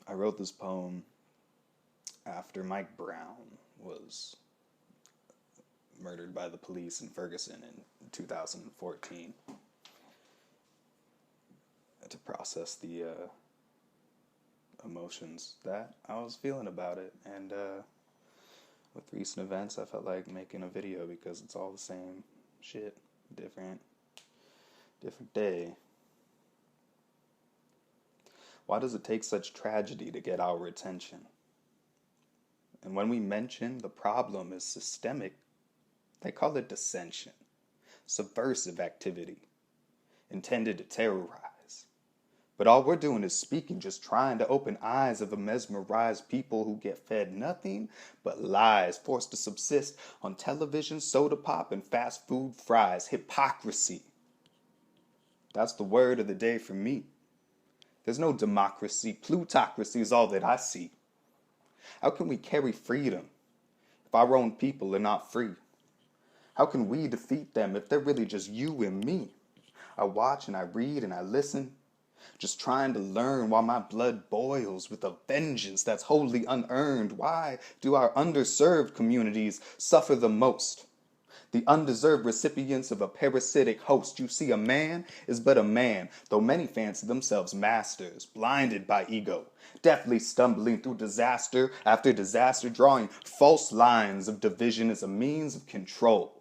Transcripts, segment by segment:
I wrote this poem after Mike Brown was murdered by the police in Ferguson in 2014 to process the emotions that I was feeling about it. And with recent events, I felt like making a video because it's all the same shit, different day. Why does it take such tragedy to get our attention? And when we mention the problem is systemic, they call it dissension, subversive activity, intended to terrorize. But all we're doing is speaking, just trying to open eyes of a mesmerized people who get fed nothing but lies, forced to subsist on television, soda pop, and fast food fries. Hypocrisy. That's the word of the day for me. There's no democracy. Plutocracy is all that I see. How can we carry freedom if our own people are not free? How can we defeat them if they're really just you and me? I watch and I read and I listen, just trying to learn while my blood boils with a vengeance that's wholly unearned. Why do our underserved communities suffer the most? The undeserved recipients of a parasitic host. You see, a man is but a man, though many fancy themselves masters, blinded by ego, deftly stumbling through disaster after disaster, drawing false lines of division as a means of control.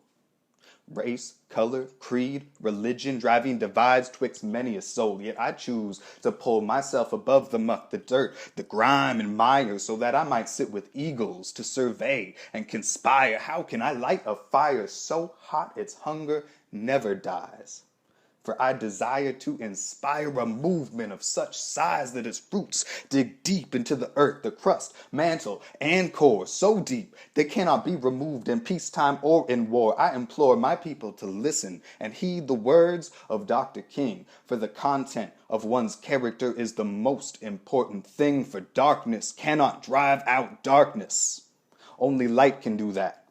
Race, color, creed, religion, driving divides twixt many a soul. Yet I choose to pull myself above the muck, the dirt, the grime and mire, so that I might sit with eagles to survey and conspire. How can I light a fire so hot its hunger never dies? For I desire to inspire a movement of such size that its roots dig deep into the earth, the crust, mantle, and core, so deep they cannot be removed in peacetime or in war. I implore my people to listen and heed the words of Dr. King, for the content of one's character is the most important thing, for darkness cannot drive out darkness. Only light can do that.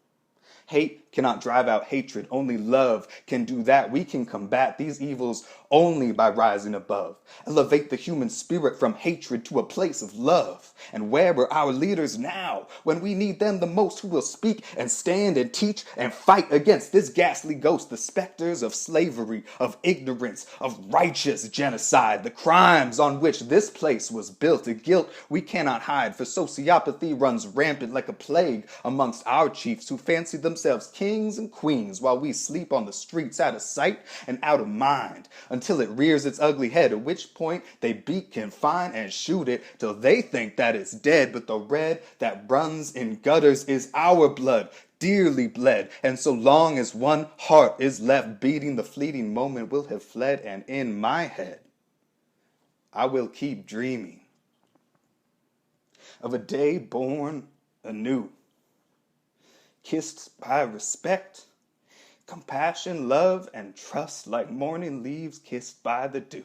Hate cannot drive out hatred. Only love can do that. We can combat these evils only by rising above. Elevate the human spirit from hatred to a place of love. And where are our leaders now when we need them the most, who will speak and stand and teach and fight against this ghastly ghost, the specters of slavery, of ignorance, of righteous genocide, the crimes on which this place was built, a guilt we cannot hide, for sociopathy runs rampant like a plague amongst our chiefs who fancy themselves kings and queens while we sleep on the streets, out of sight and out of mind, until it rears its ugly head, at which point they beat, confine, and shoot it till they think that it's dead. But the red that runs in gutters is our blood, dearly bled, and so long as one heart is left beating, the fleeting moment will have fled, and in my head I will keep dreaming of a day born anew, kissed by respect, compassion, love, and trust, like morning leaves kissed by the dew.